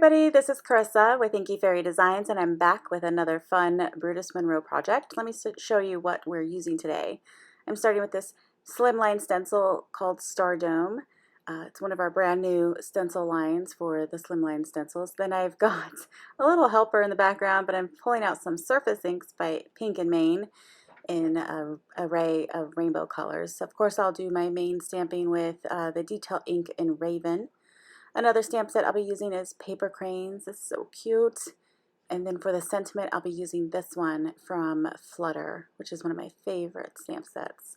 everybody, this is Carissa with Inky Fairy Designs, and I'm back with another fun Brutus Monroe project. Let me show you what we're using today. I'm starting with this Slimline stencil called Star Dome. It's one of our brand new stencil lines for the Slimline Stencils. Then I've got a little helper in the background, but I'm pulling out some surface inks by Pink and Main in an array of rainbow colors. Of course, I'll do my main stamping with the detail ink in Raven. Another stamp set I'll be using is Paper Cranes. It's so cute. And then for the sentiment, I'll be using this one from Flutter, which is one of my favorite stamp sets.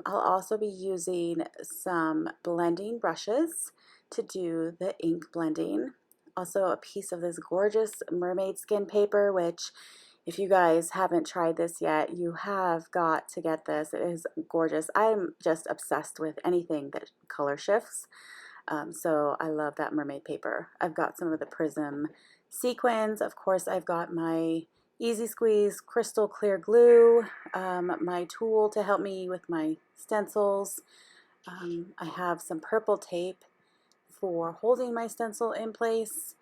I'll also be using some blending brushes to do the ink blending. Also a piece of this gorgeous mermaid skin paper, which if you guys haven't tried this yet, you have got to get this. It is gorgeous. I'm just obsessed with anything that color shifts. So I love that mermaid paper. I've got some of the Prism sequins. Of course, I've got my Easy Squeeze crystal clear glue, my tool to help me with my stencils. I have some purple tape for holding my stencil in place,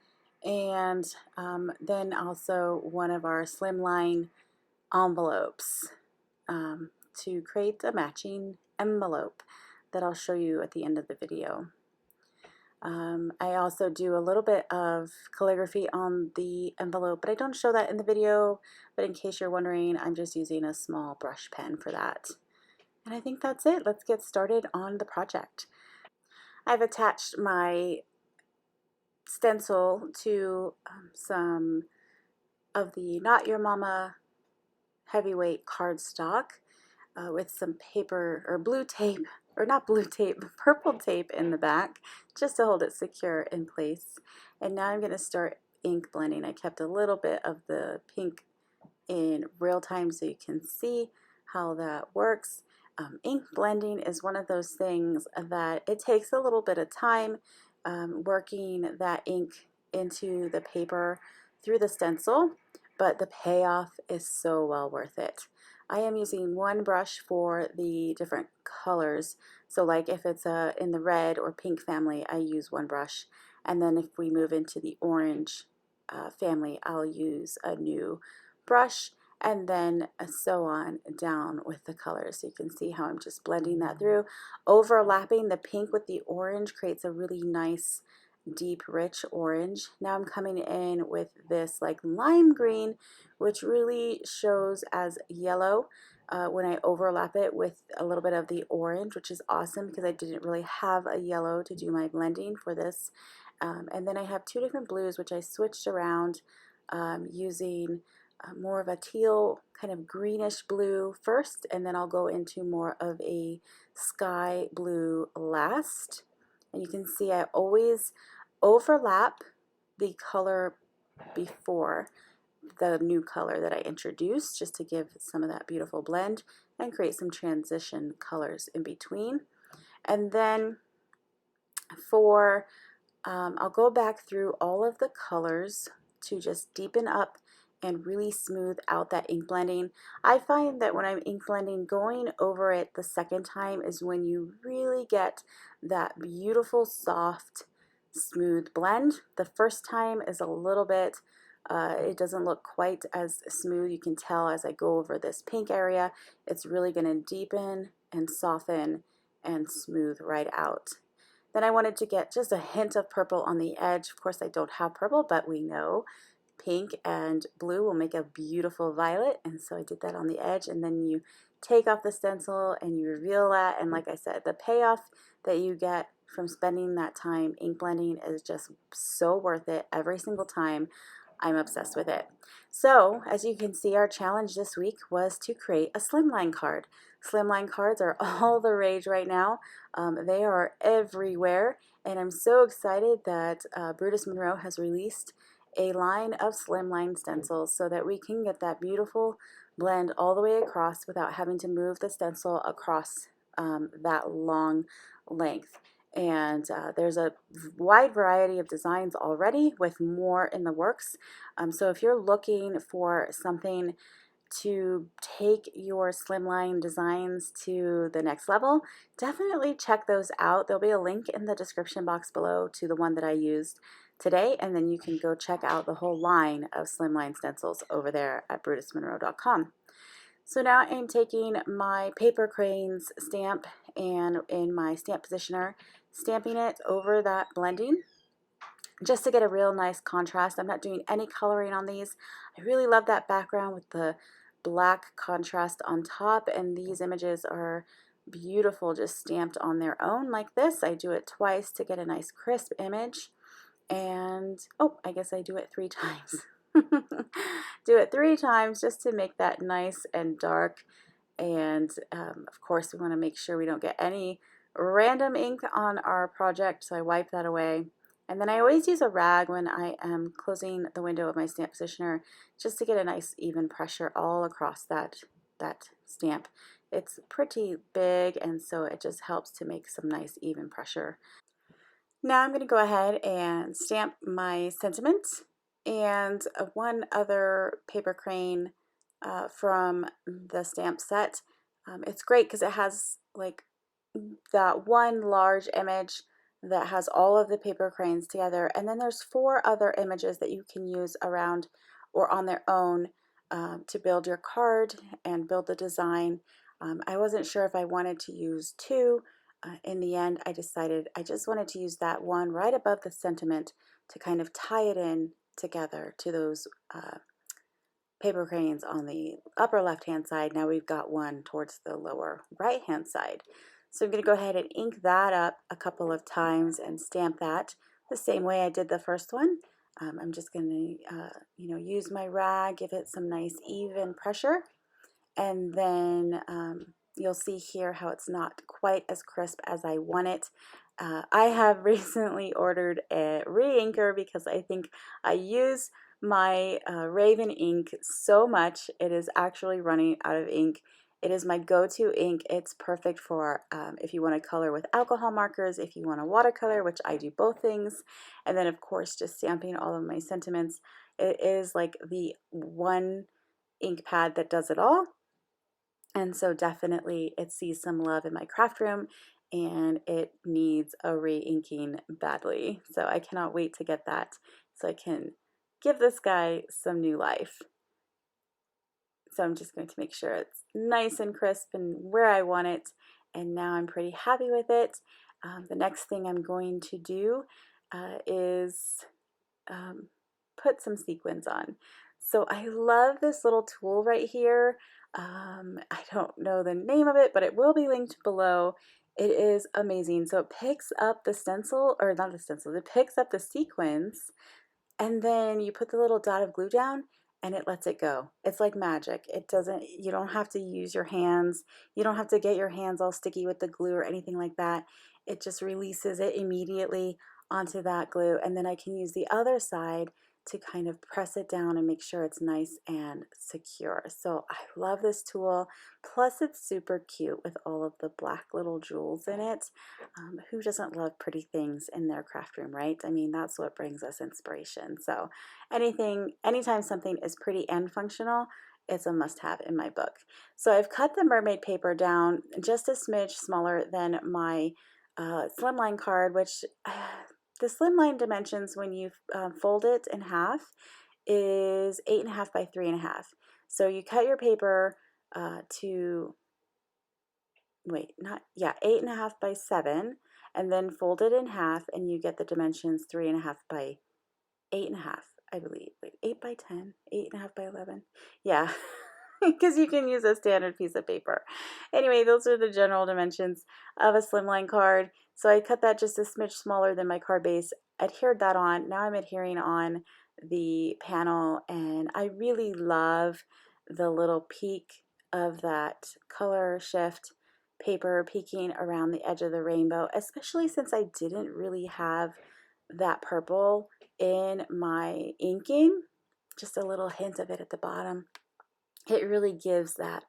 and then also one of our slimline envelopes to create a matching envelope that I'll show you at the end of the video. I also do a little bit of calligraphy on the envelope, but I don't show that in the video. But in case you're wondering, I'm just using a small brush pen for that. And I think that's it. Let's get started on the project. I've attached my stencil to some of the Not Your Mama heavyweight cardstock with some paper or blue tape, or not blue tape, purple tape in the back just to hold it secure in place. And now I'm going to start ink blending. I kept a little bit of the pink in real time so you can see how that works. Ink blending is one of those things that it takes a little bit of time working that ink into the paper through the stencil, but the payoff is so well worth it. I am using one brush for the different colors. So like if it's in the red or pink family, I use one brush. And then if we move into the orange family, I'll use a new brush, and then so on down with the colors. So you can see how I'm just blending that through. Overlapping the pink with the orange creates a really nice deep rich orange. Now I'm coming in with this like lime green, which really shows as yellow when I overlap it with a little bit of the orange, which is awesome because I didn't really have a yellow to do my blending for this. And then I have two different blues which I switched around using more of a teal kind of greenish blue first, and then I'll go into more of a sky blue last. And you can see I always overlap the color before the new color that I introduced, just to give some of that beautiful blend and create some transition colors in between. And then for I'll go back through all of the colors to just deepen up and really smooth out that ink blending. I find that when I'm ink blending, going over it the second time is when you really get that beautiful, soft, smooth blend. The first time is a little bit, it doesn't look quite as smooth. You can tell as I go over this pink area, it's really going to deepen and soften and smooth right out. Then I wanted to get just a hint of purple on the edge. Of course, I don't have purple, but we know pink and blue will make a beautiful violet, and so I did that on the edge. And then you take off the stencil and you reveal that, and like I said, the payoff that you get from spending that time ink blending is just so worth it every single time. I'm obsessed with it. So as you can see, our challenge this week was to create a slimline card. Slimline cards are all the rage right now. They are everywhere, and I'm so excited that Brutus Monroe has released a line of slimline stencils so that we can get that beautiful blend all the way across without having to move the stencil across that long length. And there's a wide variety of designs already with more in the works. So if you're looking for something to take your slimline designs to the next level, definitely check those out. There'll be a link in the description box below to the one that I used today, and then you can go check out the whole line of Slimline Stencils over there at brutusmonroe.com. So now I'm taking my paper cranes stamp and in my stamp positioner, stamping it over that blending just to get a real nice contrast. I'm not doing any coloring on these. I really love that background with the black contrast on top, and these images are beautiful just stamped on their own like this. I do it twice to get a nice crisp image, and oh, I guess I do it 3 times. Do it 3 times just to make that nice and dark, and of course we want to make sure we don't get any random ink on our project, so I wipe that away. And then I always use a rag when I am closing the window of my stamp positioner just to get a nice even pressure all across that stamp. It's pretty big, and so it just helps to make some nice even pressure. Now I'm going to go ahead and stamp my sentiments and one other paper crane from the stamp set. It's great because it has like that one large image that has all of the paper cranes together, and then there's 4 other images that you can use around or on their own to build your card and build the design. I wasn't sure if I wanted to use 2. In the end, I decided I just wanted to use that one right above the sentiment to kind of tie it in together to those paper cranes on the upper left hand side. Now we've got one towards the lower right hand side. So I'm going to go ahead and ink that up a couple of times and stamp that the same way I did the first one. I'm just going to use my rag, give it some nice even pressure, and then you'll see here how it's not quite as crisp as I want it. I have recently ordered a re-inker because I think I use my Raven ink so much. It is actually running out of ink. It is my go-to ink. It's perfect for if you want to color with alcohol markers, if you want to watercolor, which I do both things, and then of course just stamping all of my sentiments. It is like the one ink pad that does it all. And so definitely it sees some love in my craft room, and it needs a re-inking badly. So I cannot wait to get that so I can give this guy some new life. So I'm just going to make sure it's nice and crisp and where I want it. And now I'm pretty happy with it. The next thing I'm going to do is put some sequins on. So I love this little tool right here. I don't know the name of it, but it will be linked below. It is amazing. So it picks up the stencil, or not the stencil, it picks up the sequins, and then you put the little dot of glue down and it lets it go. It's like magic. It doesn't, you don't have to use your hands. You don't have to get your hands all sticky with the glue or anything like that. It just releases it immediately onto that glue, and then I can use the other side to kind of press it down and make sure it's nice and secure. So I love this tool. Plus it's super cute with all of the black little jewels in it. Who doesn't love pretty things in their craft room, right? I mean, that's what brings us inspiration. So anytime something is pretty and functional, it's a must-have in my book. So I've cut the mermaid paper down just a smidge smaller than my slimline card, which the slimline dimensions when you fold it in half is 8.5 by 3.5. So you cut your paper to 8.5 by 7, and then fold it in half, and you get the dimensions 3.5 by 8.5, I believe. Wait, 8 by 10, 8.5 by 11. Yeah, because you can use a standard piece of paper. Anyway, those are the general dimensions of a slimline card. So I cut that just a smidge smaller than my card base, adhered that on. Now I'm adhering on the panel, and I really love the little peak of that color shift paper peeking around the edge of the rainbow, especially since I didn't really have that purple in my inking. Just a little hint of it at the bottom. It really gives that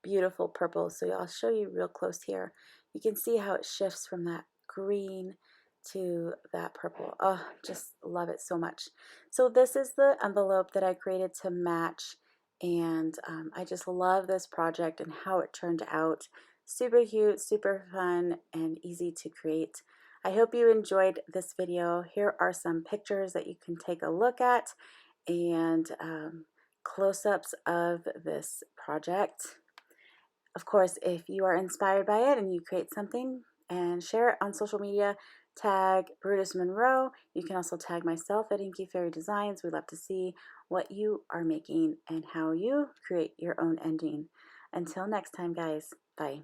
beautiful purple. So I'll show you real close here. You can see how it shifts from that green to that purple. Oh, just love it so much. So this is the envelope that I created to match and I just love this project and how it turned out. Super cute, super fun, and easy to create. I hope you enjoyed this video. Here are some pictures that you can take a look at, and close-ups of this project. Of course, if you are inspired by it and you create something and share it on social media, tag Brutus Monroe. You can also tag myself at Inky Fairy Designs. We'd love to see what you are making and how you create your own ending. Until next time, guys, bye.